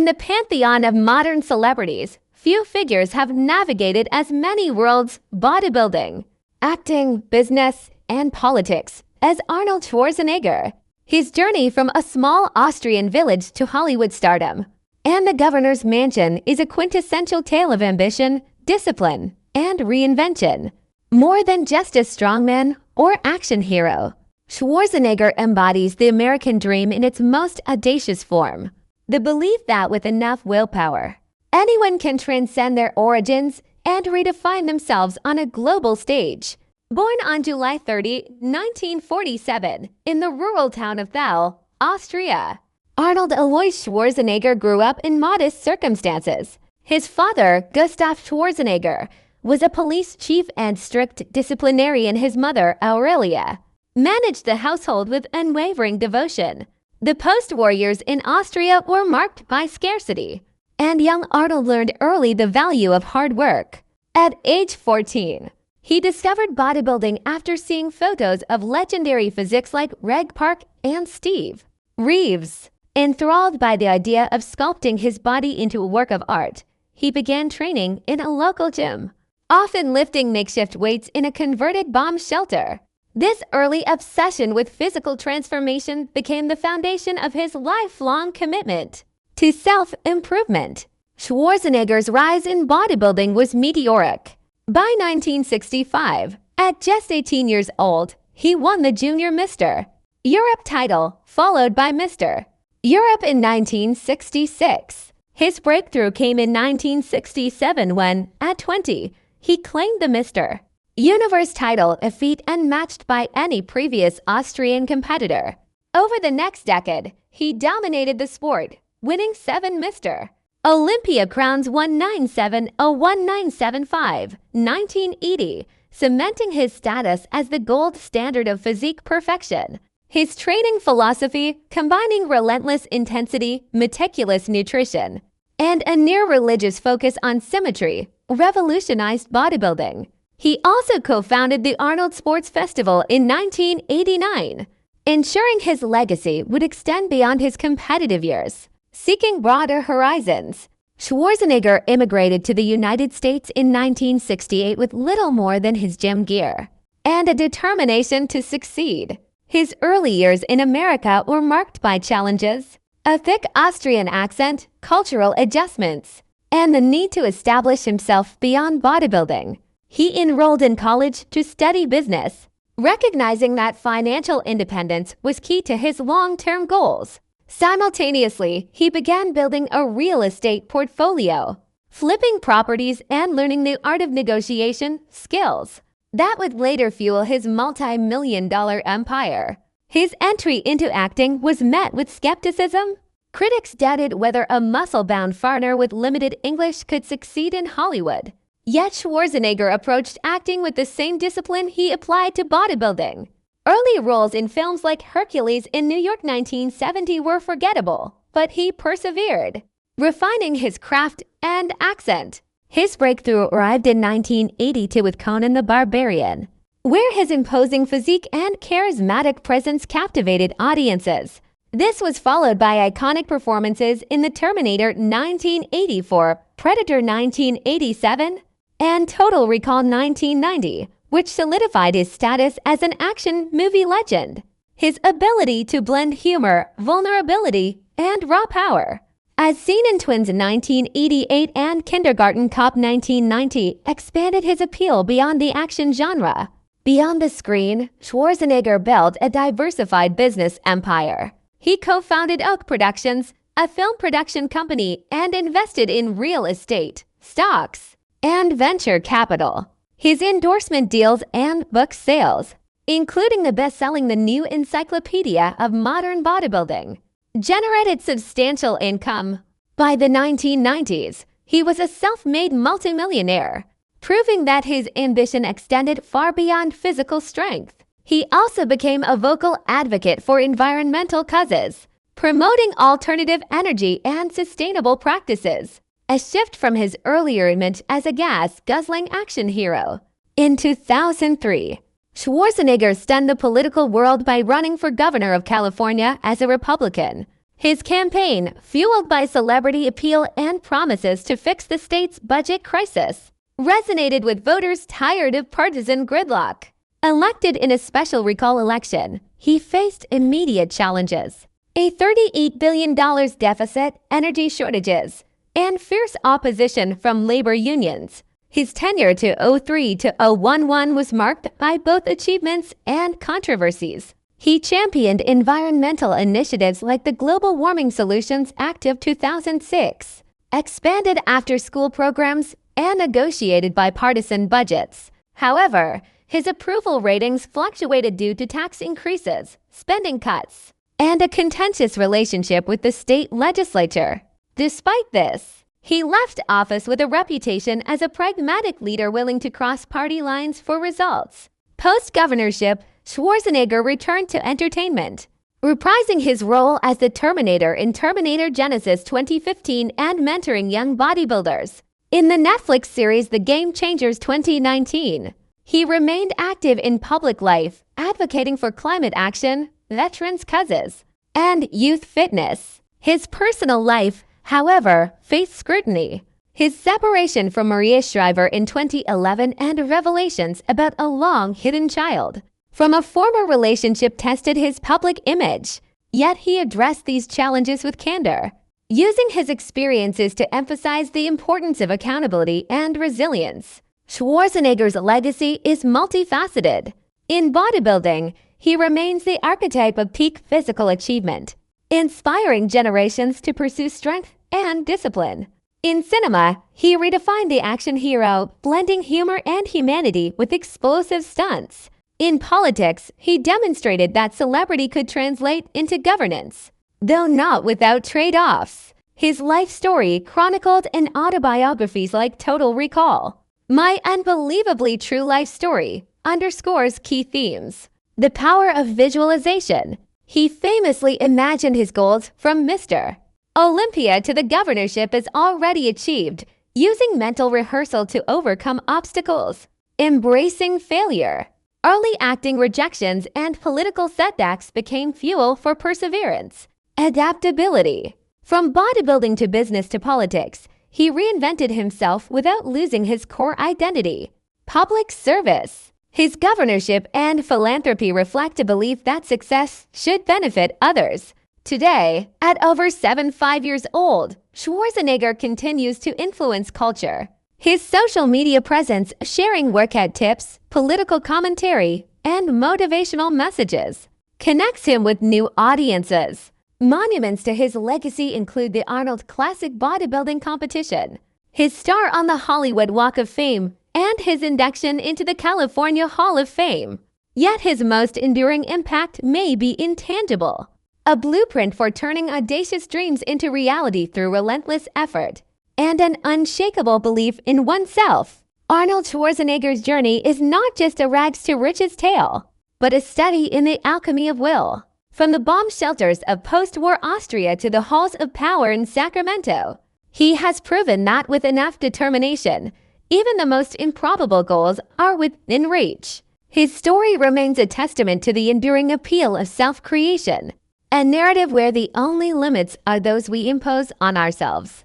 the pantheon of modern celebrities, few figures have navigated as many worlds: bodybuilding, acting, business, and politics as Arnold Schwarzenegger. His journey from a small Austrian village to Hollywood stardom and the governor's mansion is a quintessential tale of ambition, discipline, and reinvention. More than just a strongman or action hero, Schwarzenegger embodies the American dream in its most audacious form. The belief that with enough willpower, anyone can transcend their origins and redefine themselves on a global stage. Born on July 30, 1947, in the rural town of Thal, Austria, Arnold Alois Schwarzenegger grew up in modest circumstances. His father, Gustav Schwarzenegger, was a police chief and strict disciplinarian. His mother, Aurelia, managed the household with unwavering devotion. The post-war years in Austria were marked by scarcity, and young Arnold learned early the value of hard work. At age 14, he discovered bodybuilding after seeing photos of legendary physiques like Reg Park and Steve Reeves. Enthralled by the idea of sculpting his body into a work of art, he began training in a local gym, often lifting makeshift weights in a converted bomb shelter. This early obsession with physical transformation became the foundation of his lifelong commitment to self-improvement. Schwarzenegger's rise in bodybuilding was meteoric. By 1965, at just 18 years old, he won the Junior Mr. Europe title, followed by Mr. Europe in 1966. His breakthrough came in 1967 when, at 20, he claimed the Mr. Universe title, a feat unmatched by any previous Austrian competitor. Over the next decade, he dominated the sport, winning 7 Mr. Olympia crowns 197, a 1975, 1980, cementing his status as the gold standard of physique perfection. His training philosophy, combining relentless intensity, meticulous nutrition, and a near-religious focus on symmetry, revolutionized bodybuilding. He also co-founded the Arnold Sports Festival in 1989, ensuring his legacy would extend beyond his competitive years. Seeking broader horizons, Schwarzenegger immigrated to the United States in 1968 with little more than his gym gear and a determination to succeed. His early years in America were marked by challenges, a thick Austrian accent, cultural adjustments, and the need to establish himself beyond bodybuilding. He enrolled in college to study business, recognizing that financial independence was key to his long-term goals. Simultaneously, he began building a real estate portfolio, flipping properties and learning the art of negotiation skills that would later fuel his multi-million-dollar empire. His entry into acting was met with skepticism. Critics doubted whether a muscle-bound foreigner with limited English could succeed in Hollywood. Yet Schwarzenegger approached acting with the same discipline he applied to bodybuilding. Early roles in films like Hercules in New York 1970 were forgettable, but he persevered, refining his craft and accent. His breakthrough arrived in 1982 with Conan the Barbarian, where his imposing physique and charismatic presence captivated audiences. This was followed by iconic performances in The Terminator 1984, Predator 1987, and Total Recall 1990, which solidified his status as an action movie legend. His ability to blend humor, vulnerability, and raw power, as seen in Twins 1988 and Kindergarten Cop 1990, expanded his appeal beyond the action genre. Beyond the screen, Schwarzenegger built a diversified business empire. He co-founded Oak Productions, a film production company, and invested in real estate, stocks, and venture capital. His endorsement deals and book sales, including the best-selling The New Encyclopedia of Modern Bodybuilding, generated substantial income. By the 1990s, he was a self-made multimillionaire, proving that his ambition extended far beyond physical strength. He also became a vocal advocate for environmental causes, promoting alternative energy and sustainable practices, a shift from his earlier image as a gas-guzzling action hero. In 2003, Schwarzenegger stunned the political world by running for governor of California as a Republican, His campaign, fueled by celebrity appeal and promises to fix the state's budget crisis, resonated with voters tired of partisan gridlock. Elected in a special recall election, he faced immediate challenges: a $38 billion deficit, energy shortages, and fierce opposition from labor unions. His tenure to 2003 to 2011 was marked by both achievements and controversies. He championed environmental initiatives like the Global Warming Solutions Act of 2006, expanded after-school programs, and negotiated bipartisan budgets. However, his approval ratings fluctuated due to tax increases, spending cuts, and a contentious relationship with the state legislature. Despite this, he left office with a reputation as a pragmatic leader willing to cross party lines for results. Post-governorship, Schwarzenegger returned to entertainment, reprising his role as the Terminator in Terminator Genesis 2015 and mentoring young bodybuilders in the Netflix series The Game Changers 2019. He remained active in public life, advocating for climate action, veterans' causes, and youth fitness. His personal life, however, faced scrutiny. His separation from Maria Shriver in 2011 and revelations about a long-hidden child from a former relationship tested his public image. Yet he addressed these challenges with candor, using his experiences to emphasize the importance of accountability and resilience. Schwarzenegger's legacy is multifaceted. In bodybuilding, he remains the archetype of peak physical achievement, inspiring generations to pursue strength and discipline. In cinema, he redefined the action hero, blending humor and humanity with explosive stunts. In politics, he demonstrated that celebrity could translate into governance, though not without trade-offs. His life story chronicled in autobiographies like Total Recall, My Unbelievably True Life Story, underscores key themes. The power of visualization. He famously imagined his goals from Mr. Olympia to the governorship is already achieved, using mental rehearsal to overcome obstacles. Embracing failure. Early acting rejections and political setbacks became fuel for perseverance. Adaptability. From bodybuilding to business to politics, he reinvented himself without losing his core identity. Public service. His governorship and philanthropy reflect a belief that success should benefit others. Today, at over 75 years old, Schwarzenegger continues to influence culture. His social media presence, sharing workout tips, political commentary, and motivational messages, connects him with new audiences. Monuments to his legacy include the Arnold Classic Bodybuilding Competition, his star on the Hollywood Walk of Fame, and his induction into the California Hall of Fame. Yet his most enduring impact may be intangible, a blueprint for turning audacious dreams into reality through relentless effort and an unshakable belief in oneself. Arnold Schwarzenegger's journey is not just a rags to riches tale, but a study in the alchemy of will. From the bomb shelters of post-war Austria to the halls of power in Sacramento, he has proven that with enough determination, even the most improbable goals are within reach. His story remains a testament to the enduring appeal of self-creation, a narrative where the only limits are those we impose on ourselves.